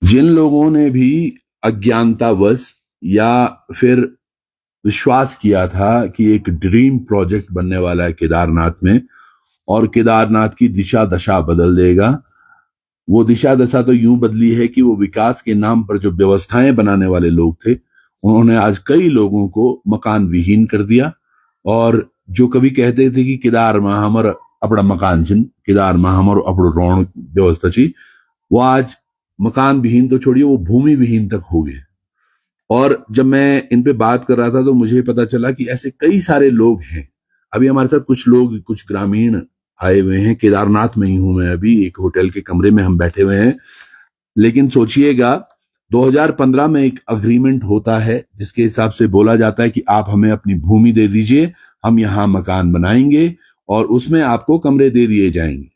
जिन लोगों ने भी अज्ञानतावश या फिर विश्वास किया था कि एक ड्रीम प्रोजेक्ट बनने वाला है केदारनाथ में और केदारनाथ की दिशा दशा बदल देगा, वो दिशा दशा तो यूं बदली है कि वो विकास के नाम पर जो व्यवस्थाएं बनाने वाले लोग थे उन्होंने आज कई लोगों को मकान विहीन कर दिया। और जो कभी कहते थे कि केदार में हमर अपना मकान छिन, केदार में हमर अपनो रोण व्यवस्था छी, वो आज मकान विहीन तो छोड़िए, वो भूमि विहीन तक हो गए। और जब मैं इन पे बात कर रहा था तो मुझे पता चला कि ऐसे कई सारे लोग हैं। अभी हमारे साथ कुछ लोग, कुछ ग्रामीण आए हुए हैं। केदारनाथ में ही हूं मैं अभी, एक होटल के कमरे में हम बैठे हुए हैं। लेकिन सोचिएगा, 2015 में एक अग्रीमेंट होता है जिसके हिसाब से बोला जाता है कि आप हमें अपनी भूमि दे दीजिए, हम यहां मकान बनाएंगे और उसमें आपको कमरे दे दिए जाएंगे।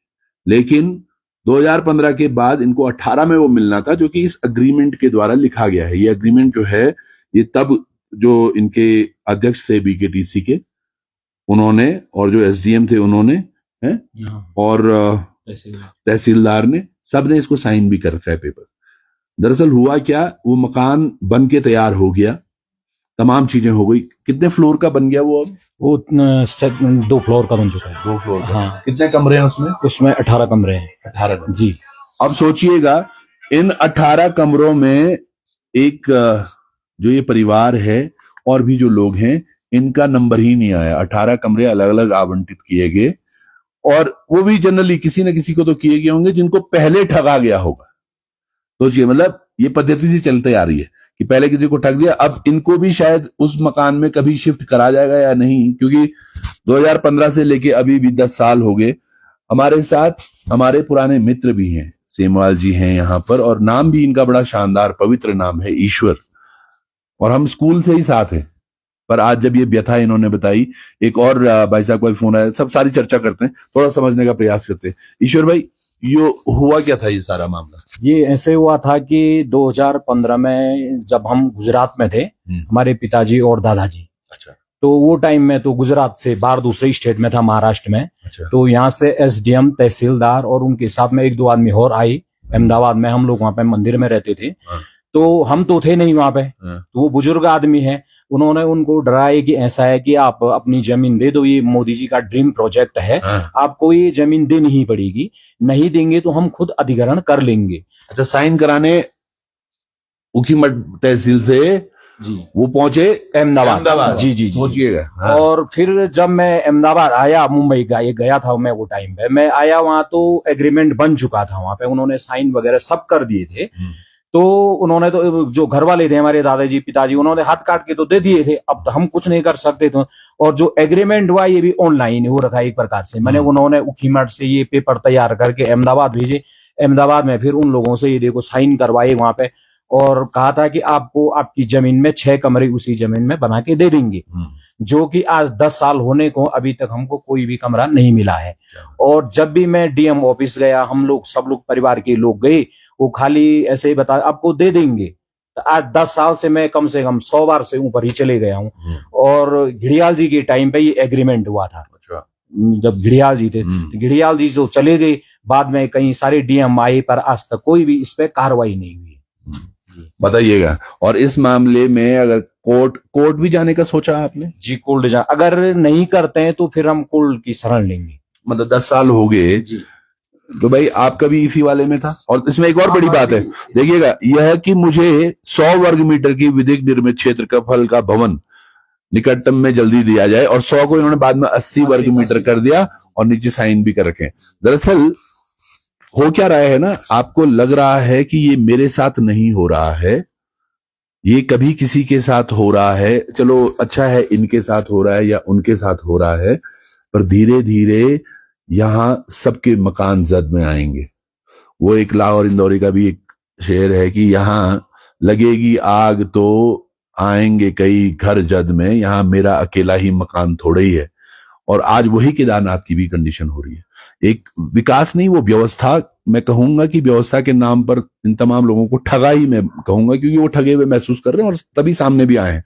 लेकिन 2015 के बाद इनको 18 में वो मिलना था, जो कि इस अग्रीमेंट के द्वारा लिखा गया है। ये अग्रीमेंट जो है, ये तब जो इनके अध्यक्ष थे बीकेटीसी के, उन्होंने, और जो एसडीएम थे उन्होंने, है, और तहसीलदार ने, सबने इसको साइन भी कर रखा है पेपर। दरअसल हुआ क्या, वो मकान बन के तैयार हो गया, तमाम चीजें हो गई। कितने फ्लोर का बन गया वो? अब वो 2 फ्लोर का बन चुका है। 2 फ्लोर का। हाँ। कितने कमरे हैं उसमें? उसमें 18 कमरे हैं। 18 कमरे जी। अब सोचिएगा, इन 18 कमरों में एक जो ये परिवार है और भी जो लोग हैं, इनका नंबर ही नहीं आया। 18 कमरे अलग अलग आवंटित किए गए, और वो भी जनरली किसी न किसी को तो किए गए होंगे जिनको पहले ठगा गया होगा। सोचिए, मतलब ये पद्धति से चलते आ रही है कि पहले किसी को ठग दिया, अब इनको भी शायद उस मकान में कभी शिफ्ट करा जाएगा या नहीं, क्योंकि 2015 से लेके अभी भी 10 साल हो गए। हमारे साथ हमारे पुराने मित्र भी हैं, सेमवाल जी हैं यहाँ पर, और नाम भी इनका बड़ा शानदार पवित्र नाम है, ईश्वर, और हम स्कूल से ही साथ हैं। पर आज जब ये व्यथा इन्होंने बताई, एक और भाई साहब का फोन आया, सब सारी चर्चा करते हैं, थोड़ा समझने का प्रयास करते हैं। ईश्वर भाई, ये हुआ क्या था ये सारा मामला? ये ऐसे हुआ था कि 2015 में जब हम गुजरात में थे, हमारे पिताजी और दादाजी, अच्छा, तो वो टाइम में तो गुजरात से बाहर दूसरे स्टेट में था, महाराष्ट्र में। अच्छा। तो यहाँ से एसडीएम, तहसीलदार और उनके साथ में 1-2 आदमी और आई अहमदाबाद में। हम लोग वहां पे मंदिर में रहते थे। तो हम तो थे नहीं वहां पे। तो वो बुजुर्ग आदमी है, उन्होंने उनको डराया कि ऐसा है कि आप अपनी जमीन दे दो, ये मोदी जी का ड्रीम प्रोजेक्ट है, आपको ये जमीन देनी ही पड़ेगी, नहीं देंगे तो हम खुद अधिग्रहण कर लेंगे। अच्छा, साइन कराने उखीमठ तहसील से जी वो पहुंचे अहमदाबाद। जी जी, सोचिएगा। हाँ। और फिर जब मैं अहमदाबाद आया, मुंबई गया था मैं वो टाइम पे, मैं आया वहां तो एग्रीमेंट बन चुका था वहां पे, उन्होंने साइन वगैरह सब कर दिए थे। तो उन्होंने तो, जो घर वाले थे हमारे दादाजी पिताजी, उन्होंने हाथ काट के तो दे दिए थे, अब तो हम कुछ नहीं कर सकते थे। और जो एग्रीमेंट हुआ ये भी ऑनलाइन हो रखा है एक प्रकार से। मैंने उन्होंने उखीमठ से ये पेपर तैयार करके अहमदाबाद भेजे। अहमदाबाद में फिर उन लोगों से ये देखो साइन करवाए वहां पे, और कहा था कि आपको आपकी जमीन में 6 कमरे उसी जमीन में बना के दे देंगे। जो कि आज 10 साल होने को अभी तक हमको कोई भी कमरा नहीं मिला है। और जब भी मैं डीएम ऑफिस गया, हम लोग सब लोग परिवार के लोग गए, वो खाली ऐसे ही बता आपको दे देंगे। तो आज 10 साल से मैं कम से कम 100 बार से ऊपर ही चले गया हूँ। और घड़ियाल जी के टाइम पे ये एग्रीमेंट हुआ था, जब घड़ियाल जी थे। तो घड़ियाल जी जो चले गए, बाद में कई सारे डीएम आए, पर आज तक कोई भी इस पे कार्रवाई नहीं हुई। बताइएगा। और इस मामले में अगर कोर्ट भी जाने का सोचा आपने? जी, कोर्ट अगर नहीं करते हैं तो फिर हम कोर्ट की शरण लेंगे। मतलब 10 साल हो गए तो भाई आपका भी इसी वाले में था। और इसमें एक और बड़ी बात है, देखिएगा, यह कि मुझे 100 वर्ग मीटर की विधिक निर्मित क्षेत्रफल का भवन निकटतम में जल्दी दिया जाए, और 100 को इन्होंने बाद में 80 वर्ग मीटर कर दिया और नीचे साइन भी कर रखे। दरअसल हो क्या रहा है ना, आपको लग रहा है कि ये मेरे साथ नहीं हो रहा है, ये कभी किसी के साथ हो रहा है, चलो अच्छा है इनके साथ हो रहा है या उनके साथ हो रहा है, पर धीरे धीरे यहां सबके मकान जद में आएंगे। वो एक लाहौर इंदौरी का भी एक शेर है कि यहां लगेगी आग तो आएंगे कई घर जद में, यहां मेरा अकेला ही मकान थोड़ा ही है। और आज वही केदारनाथ की भी कंडीशन हो रही है। एक विकास नहीं, वो व्यवस्था, मैं कहूंगा कि व्यवस्था के नाम पर इन तमाम लोगों को ठगा ही मैं कहूंगा, क्योंकि वो ठगे हुए महसूस कर रहे हैं और तभी सामने भी आए हैं।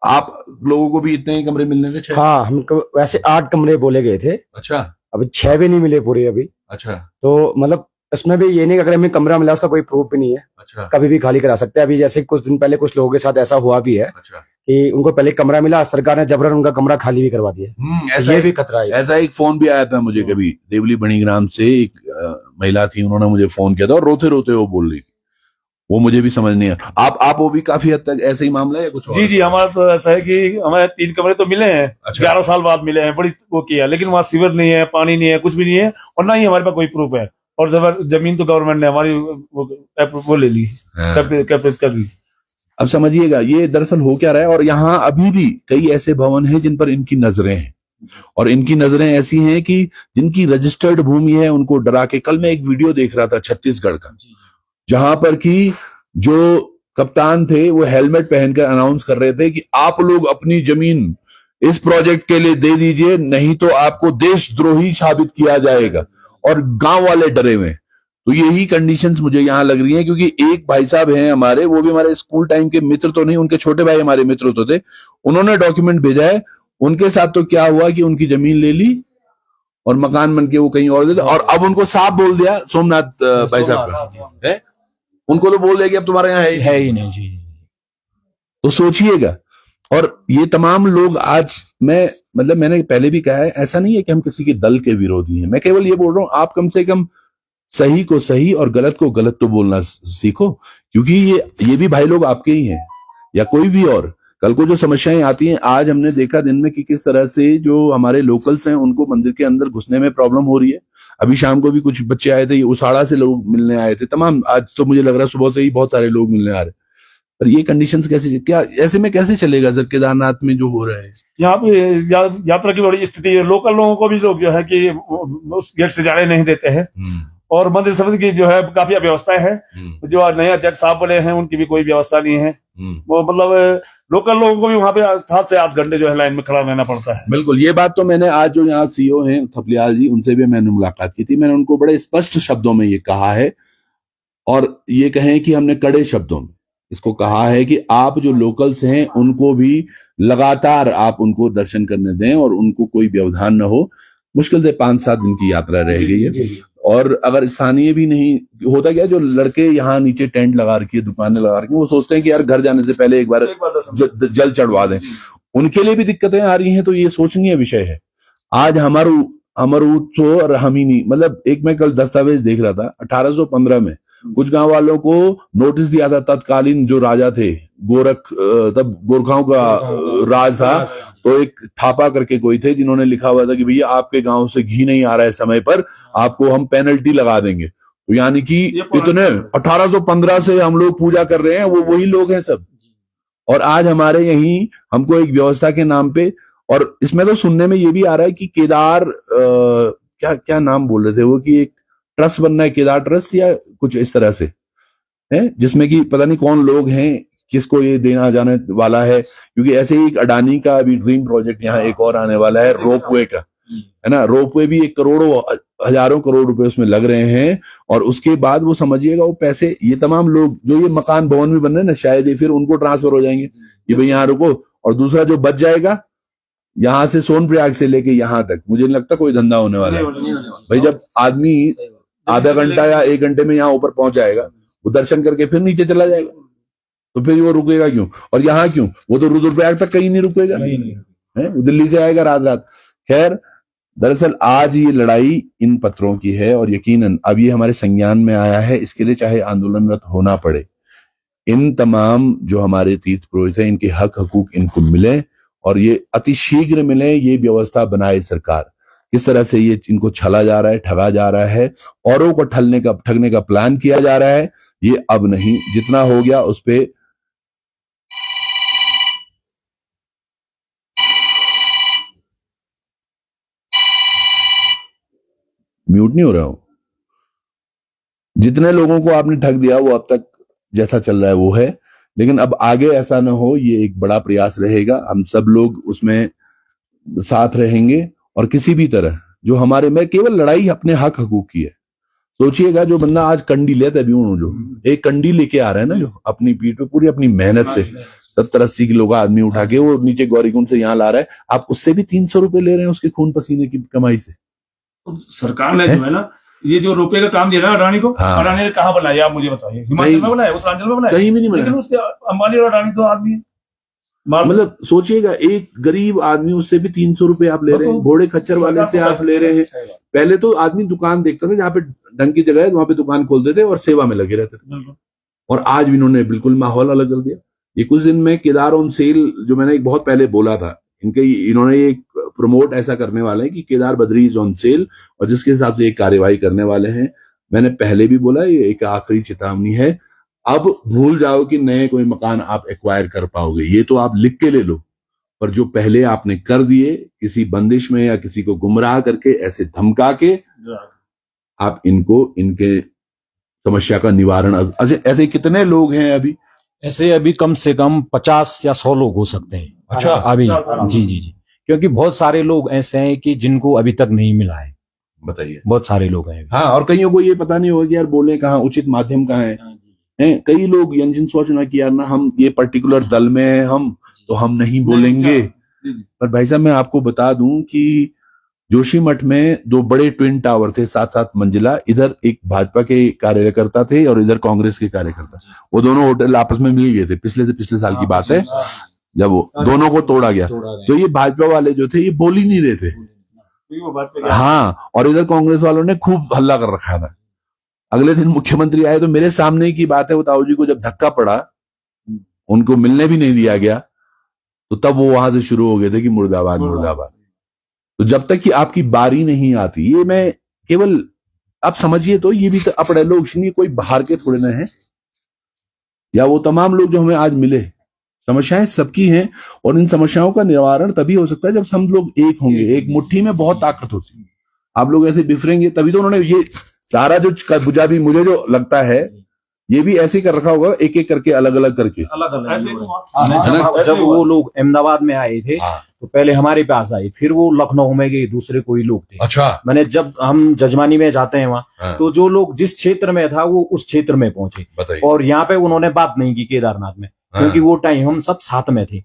आप लोगों को भी इतने ही कमरे मिलने थे? हाँ, हमको वैसे 8 कमरे बोले गए थे। अच्छा। अभी 6 भी नहीं मिले पूरे अभी। अच्छा। तो मतलब इसमें भी ये नहीं कि अगर हमें कमरा मिला उसका कोई प्रूफ भी नहीं है, अच्छा कभी भी खाली करा सकते हैं। अभी जैसे कुछ दिन पहले कुछ लोगों के साथ ऐसा हुआ भी है अच्छा कि उनको पहले कमरा मिला, सरकार ने जबरन उनका कमरा खाली भी करवा दिया। तो ऐसा ये भी खतरा है। ऐसा एक फोन भी आया था मुझे कभी, देवली बणीग्राम से एक महिला थी, उन्होंने मुझे फोन किया था और रोते रोते वो बोल रही थी, वो मुझे भी समझ नहीं आया। आप वो भी काफी हद तक ऐसा ही मामला है या कुछ और? जी जी, हमारा तो ऐसा है कि हमारे 3 कमरे तो मिले हैं, अच्छा। 11 साल बाद मिले हैं, बड़ी वो किया, लेकिन वहाँ सीवर नहीं है, पानी नहीं है, कुछ भी नहीं है, और ना ही हमारे पास कोई प्रूफ है। और जमीन तो गवर्नमेंट ने हमारी वो ले ली, कैपिटल कर ली। अब समझिएगा ये दरअसल हो क्या रहा है। और यहाँ अभी भी कई ऐसे भवन हैं जिन पर इनकी नजरें हैं, और इनकी नजरें ऐसी हैं कि जिनकी रजिस्टर्ड भूमि है उनको डरा के। कल मैं एक वीडियो देख रहा था छत्तीसगढ़ का, जहां पर कि जो कप्तान थे वो हेलमेट पहनकर अनाउंस कर रहे थे कि आप लोग अपनी जमीन इस प्रोजेक्ट के लिए दे दीजिए, नहीं तो आपको देशद्रोही साबित किया जाएगा, और गांव वाले डरे हुए। तो यही कंडीशंस मुझे यहां लग रही हैं, क्योंकि एक भाई साहब हैं हमारे, वो भी हमारे स्कूल टाइम के मित्र तो नहीं, उनके छोटे भाई हमारे मित्र तो थे, उन्होंने डॉक्यूमेंट भेजा है। उनके साथ तो क्या हुआ कि उनकी जमीन ले ली और मकान बन के वो कहीं और दे दिया, और अब उनको साफ बोल दिया सोमनाथ भाई साहब का है, उनको तो बोल दिया कि अब तुम्हारे यहाँ है ही नहीं जी। तो सोचिएगा। और ये तमाम लोग आज, मैंने पहले भी कहा है, ऐसा नहीं है कि हम किसी के दल के विरोधी हैं, मैं केवल ये बोल रहा हूं आप कम से कम सही को सही और गलत को गलत तो बोलना सीखो, क्योंकि ये भी भाई लोग आपके ही हैं या कोई भी और। कल को जो समस्याएं आती हैं, आज हमने देखा दिन में कि किस तरह से जो हमारे लोकल्स हैं उनको मंदिर के अंदर घुसने में प्रॉब्लम हो रही है। अभी शाम को भी कुछ बच्चे आए थे, ये उसाड़ा से लोग मिलने आए थे तमाम, आज तो मुझे लग रहा है सुबह से ही बहुत सारे लोग मिलने आ रहे। पर ये कंडीशंस कैसे, क्या ऐसे में कैसे चलेगा सर केदारनाथ में जो हो रहा है? यहाँ पे यात्रा की बड़ी स्थिति है, लोकल लोगों को भी लोग जो है कि उस गेट से जाने नहीं देते हैं, और मंदिर समिति की जो है काफी अव्यवस्थाएं हैं। जो नए अध्यक्ष साहब बने हैं उनकी भी कोई व्यवस्था नहीं है। वो मतलब लोकल लोगों को भी वहां पे 7 से 8 घंटे जो है लाइन में खड़ा रहना पड़ता है। बिल्कुल, ये बात तो मैंने आज जो यहाँ सीईओ हैं थपलियाल जी, उनसे भी मैंने मुलाकात की थी, मैंने उनको बड़े स्पष्ट शब्दों में ये कहा है, और ये कहें कि हमने कड़े शब्दों में इसको कहा है कि आप जो लोकल्स हैं उनको भी लगातार आप उनको दर्शन करने दें और उनको कोई व्यवधान न हो। मुश्किल से 5-7 दिन की यात्रा रह गई है, और अगर स्थानीय भी नहीं होता, क्या जो लड़के यहाँ नीचे टेंट लगा रखी है, दुकानें लगा रखी है, वो सोचते हैं कि यार घर जाने से पहले एक बार जल चढ़वा दें, उनके लिए भी दिक्कतें आ रही हैं। तो ये सोचनीय विषय है। आज हमारू तो और हम ही नहीं, मतलब एक मैं कल दस्तावेज देख रहा था, 1815 में कुछ गांव वालों को नोटिस दिया था, तत्कालीन जो राजा थे तब गोरखाओं का राज था, तो एक थापा करके कोई थे जिन्होंने लिखा हुआ था कि भैया आपके गांव से घी नहीं आ रहा है समय पर, आपको हम पेनल्टी लगा देंगे। तो यानी कि इतने 1815 से हम लोग पूजा कर रहे हैं, वो वही लोग हैं सब। और आज हमारे यहीं हमको एक व्यवस्था के नाम पे, और इसमें तो सुनने में ये भी आ रहा है कि केदार क्या नाम बोल रहे थे वो, कि एक ट्रस्ट बनना है, केदार ट्रस्ट या कुछ इस तरह से है, जिसमें कि पता नहीं कौन लोग हैं, किसको ये देना जाने वाला है। क्योंकि ऐसे ही एक अडानी का अभी ड्रीम प्रोजेक्ट यहाँ एक और आने वाला है, रोपवे का, है ना। रोपवे भी 1 करोड़ों हजारों करोड़ रुपए उसमें लग रहे हैं, और उसके बाद वो समझिएगा वो पैसे, ये तमाम लोग जो ये मकान भवन भी बन रहे हैं ना, शायद ये फिर उनको ट्रांसफर हो जाएंगे कि भाई यहाँ रुको, और दूसरा जो बच जाएगा यहाँ से सोनप्रयाग से लेके यहाँ तक, मुझे नहीं लगता कोई धंधा होने वाला है भाई। जब आदमी आधा घंटा या 1 घंटे में यहाँ ऊपर पहुंच जाएगा, वो दर्शन करके फिर नीचे चला जाएगा, तो फिर वो रुकेगा क्यों? और यहाँ क्यों? वो तो रुद्रप्रयाग तक कहीं नहीं रुकेगा, है, दिल्ली से आएगा रात। खैर, दरअसल आज ये लड़ाई इन पत्रों की है, और यकीनन अब ये हमारे संज्ञान में आया है, इसके लिए चाहे आंदोलनरत होना पड़े। इन तमाम जो हमारे तीर्थ पुरोहित हैं, इनके हक हकूक इनको मिले, और ये अति शीघ्र मिले, ये व्यवस्था बनाए सरकार। किस तरह से ये इनको छला जा रहा है, ठगा जा रहा है, औरों को ठगने का प्लान किया जा रहा है, ये अब नहीं, जितना हो गया उस पे म्यूट नहीं हो रहा हूं। जितने लोगों को आपने ठग दिया वो अब तक जैसा चल रहा है वो है, लेकिन अब आगे ऐसा ना हो, ये एक बड़ा प्रयास रहेगा। हम सब लोग उसमें साथ रहेंगे, और किसी भी तरह जो हमारे में केवल लड़ाई अपने हक हकूक की है। सोचिएगा, जो बंदा आज कंडी लेता है, जो एक कंडी लेके आ रहा है ना, जो अपनी पीठ पे पूरी अपनी मेहनत से 70-80 किलो का आदमी उठा के वो नीचे गौरीकुंड से यहाँ ला रहा है, आप उससे भी 300 रुपए ले रहे हैं उसके खून पसीने की कमाई से। सरकार ने जो है ना ये जो रोपवे का काम दिया ना अडानी को, हाँ। अडानी ने कहाँ बनाया आप मुझे बताइए? हिमाचल में बनाया, उत्तरांचल में बनाया, कहीं भी नहीं लेकिन बना। उसके अंबानी और अडानी तो आदमी है। मतलब सोचिएगा, एक गरीब आदमी उससे भी 300 रुपए आप ले रहे हैं, घोड़े खच्चर वाले से आप ले रहे हैं। पहले तो आदमी दुकान देखता था, जहाँ पे ढंग की जगह है वहां पे दुकान खोलते थे और सेवा में लगे रहते थे। बिल्कुल। और आज भी इन्होंने बिल्कुल माहौल अलग कर दिया। ये कुछ दिन में केदार ऑन सेल, जो मैंने एक बहुत पहले बोला था, इन्होंने एक प्रमोट ऐसा करने वाले हैं कि Kedar Badri is on sale, और जिसके हिसाब से एक कार्यवाही करने वाले हैं। मैंने पहले भी बोला, ये एक आखिरी चेतावनी है। अब भूल जाओ कि नए कोई मकान आप एक्वायर कर पाओगे, ये तो आप लिख के ले लो, पर जो पहले आपने कर दिए किसी बंदिश में या किसी को गुमराह करके, ऐसे धमका के, आप इनके समस्या का निवारण। ऐसे कितने लोग हैं अभी? ऐसे अभी कम से कम 50 या 100 लोग हो सकते हैं। अच्छा। अभी जी, क्योंकि बहुत सारे लोग ऐसे हैं कि जिनको अभी तक नहीं मिला है। बताइए। बहुत सारे लोग हैं। हाँ, और कईयों को ये पता नहीं होगा कि यार बोले कहाँ, उचित माध्यम कहाँ है। कई लोग यंजन सोचना कि यार ना, हम ये पर्टिकुलर दल में हैं, हम तो हम नहीं बोलेंगे। पर भाई साहब, मैं आपको बता दूं कि जोशीमठ में 2 बड़े ट्विन टावर थे, 7-7 मंजिला। इधर एक भाजपा के कार्यकर्ता थे और इधर कांग्रेस के कार्यकर्ता। वो दोनों होटल आपस में मिल गए थे, पिछले साल की बात है, जब वो दोनों को तोड़ा गया। तो ये भाजपा वाले जो थे, ये बोल ही नहीं रहे थे। हाँ, और इधर कांग्रेस वालों ने खूब हल्ला कर रखा था। अगले दिन मुख्यमंत्री आए तो मेरे सामने की बात है, वो ताऊ जी को जब धक्का पड़ा, उनको मिलने भी नहीं दिया गया, तो तब वो वहां से शुरू हो गए थे कि मुर्दाबाद मुर्दाबाद। तो जब तक कि आपकी बारी नहीं आती, ये मैं केवल, आप समझिए तो ये भी तो अपने लोग, कोई बाहर के थोड़े ना है, या वो तमाम लोग जो हमें आज मिले। समस्याएं सबकी हैं, और इन समस्याओं का निवारण तभी हो सकता है जब हम लोग एक होंगे। एक मुट्ठी में बहुत ताकत होती है। आप लोग ऐसे बिफरेंगे तभी तो उन्होंने ये सारा जो बुझा भी, मुझे जो लगता है ये भी ऐसे कर रखा होगा, एक एक करके, अलग अलग करके। जब वो लोग अहमदाबाद में आए थे, तो पहले हमारे पास आए, फिर वो लखनऊ में गए, दूसरे कोई लोग थे। अच्छा। मैंने जब हम जजमानी में जाते हैं वहाँ, तो जो लोग जिस क्षेत्र में था वो उस क्षेत्र में पहुंचे, और यहाँ पे उन्होंने बात नहीं की केदारनाथ में, क्योंकि वो टाइम हम सब साथ में थे।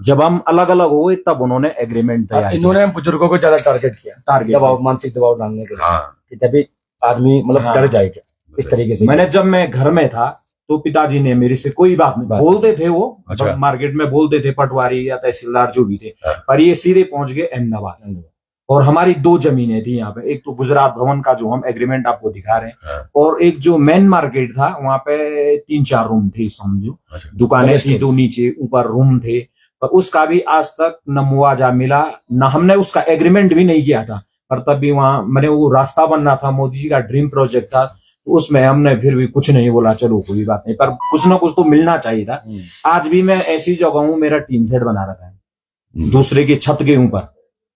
जब हम अलग अलग हुए तब उन्होंने एग्रीमेंट तैयार किया। इन्होंने बुजुर्गों को ज्यादा टारगेट किया, दबाव, मानसिक दबाव डालने के लिए, कि तभी आदमी मतलब डर जाएगा इस तरीके से। जब मैं घर में था तो पिताजी ने मेरे से कोई बात नहीं, बोलते थे वो, अच्छा। मार्केट में बोलते थे, पटवारी या तहसीलदार जो भी थे, पर ये सीधे पहुंच गए अहमदाबाद। और हमारी 2 जमीनें थी यहाँ पे, एक तो गुजरात भवन का जो हम एग्रीमेंट आपको दिखा रहे हैं, और एक जो मेन मार्केट था वहां पे 3-4 रूम थे, समझो। दुकानें थी 2 नीचे, ऊपर रूम थे, पर उसका भी आज तक न मुआवजा मिला, न हमने उसका एग्रीमेंट भी नहीं किया था। पर तब भी वहां मैंने, वो रास्ता बनना था, मोदी जी का ड्रीम प्रोजेक्ट था, तो उसमें हमने फिर भी कुछ नहीं बोला, चलो कोई बात नहीं, पर कुछ ना कुछ तो मिलना चाहिए था। आज भी मैं ऐसी जगह हूँ, मेरा टीन सेट बना रखा है दूसरे की छत के ऊपर,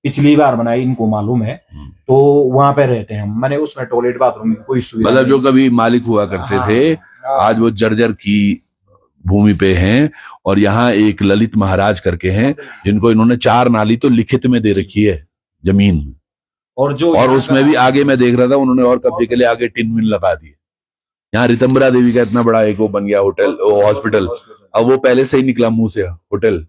पिछली बार बनाई, इनको मालूम है, तो वहां पे रहते हैं हम। मैंने उसमें टॉयलेट बाथरूम में कोई सुविधा, मतलब जो कभी मालिक हुआ करते थे, आज वो जर्जर की भूमि पे हैं, और यहाँ एक ललित महाराज करके हैं, जिनको इन्होंने 4 नाली तो लिखित में दे रखी है जमीन, और उसमें भी आगे मैं देख रहा था उन्होंने और कब्जे के लिए आगे टिन मिल लगा दी। यहाँ रितंबरा देवी का इतना बड़ा एक वो बन गया होटल, हॉस्पिटल, अब वो पहले से ही निकला मुंह से होटल।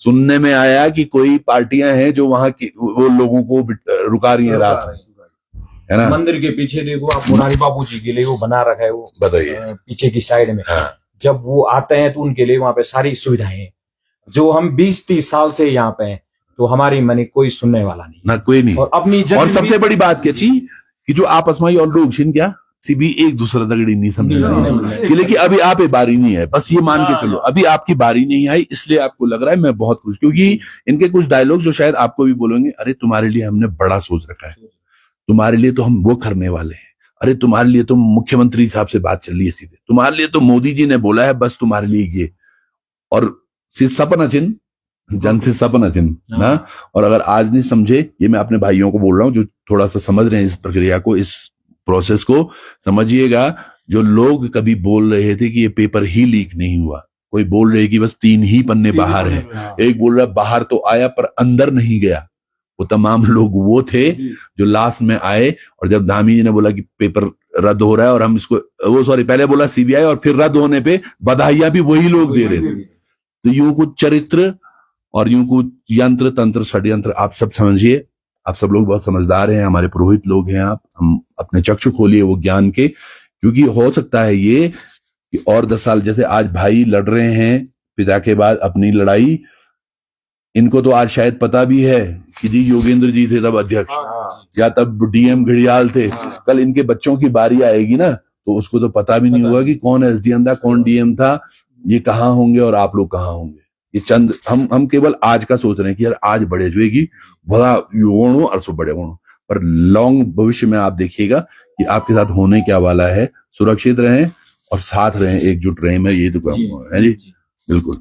सुनने में आया कि कोई पार्टियां हैं जो वहां की वो लोगों को रुका रही हैं रात में, है ना। मंदिर के पीछे देखो आप, मुरारी बाबू जी के लिए वो बना रखा है, वो बताइए, पीछे की साइड में। जब वो आते हैं तो उनके लिए वहां पे सारी सुविधाएं हैं। जो हम 20-30 साल से यहाँ पे हैं, तो हमारी मनी कोई सुनने वाला नहीं ना, कोई नहीं। और अपनी और सबसे बड़ी बात क्या थी कि जो आपस में और लोग क्या सीबी एक दूसरा दगड़ी नहीं समझ रहे, लेकिन अभी आप बारी नहीं है, बस ये मान के चलो, अभी आपकी बारी नहीं आई, इसलिए आपको लग रहा है मैं बहुत खुश, क्योंकि इनके कुछ डायलॉग जो शायद आपको भी बोलेंगे, अरे तुम्हारे लिए हमने बड़ा सोच रखा है, तुम्हारे लिए तो हम वो करने वाले हैं, अरे तुम्हारे लिए तो मुख्यमंत्री साहब से बात चल रही है सीधे, तुम्हारे लिए तो मोदी जी ने बोला है, बस तुम्हारे लिए ये, और सपना चिन्ह, जन से सपना चिन्ह ना। और अगर आज नहीं समझे, ये मैं अपने भाइयों को बोल रहा हूं जो थोड़ा सा समझ रहे हैं इस प्रक्रिया को, इस प्रोसेस को, समझिएगा। जो लोग कभी बोल रहे थे कि ये पेपर ही लीक नहीं हुआ, कोई बोल रहे कि बस 3 ही पन्ने बाहर हैं, एक बोल रहा बाहर तो आया पर अंदर नहीं गया, वो तमाम लोग वो थे जो लास्ट में आए। और जब धामी जी ने बोला कि पेपर रद्द हो रहा है और हम इसको, वो सॉरी पहले बोला सीबीआई, और फिर रद्द होने पे बधाइयां भी वही लोग दे रहे थे। तो यूं कुछ चरित्र और यूं कुछ यंत्र तंत्र षड्यंत्र आप सब समझिए, आप सब लोग बहुत समझदार हैं, हमारे पुरोहित लोग हैं आप, हम अपने चक्षु खोलिए वो ज्ञान के, क्योंकि हो सकता है ये कि और 10 साल, जैसे आज भाई लड़ रहे हैं पिता के बाद अपनी लड़ाई, इनको तो आज शायद पता भी है कि जी योगेंद्र जी थे तब अध्यक्ष, या तब डीएम घड़ियाल थे, कल इनके बच्चों की बारी आएगी ना, तो उसको तो पता भी नहीं होगा कि कौन एसडीएम था, कौन डीएम था, ये कहाँ होंगे और आप लोग कहाँ होंगे। ये चंद हम केवल आज का सोच रहे हैं कि यार आज बड़े जुएगी, बड़ा युवण हो और सो बड़े हों, पर लॉन्ग भविष्य में आप देखिएगा कि आपके साथ होने क्या वाला है। सुरक्षित रहें और साथ रहें, एकजुट रहें, मैं ये तो कहूंगा है जी, बिल्कुल।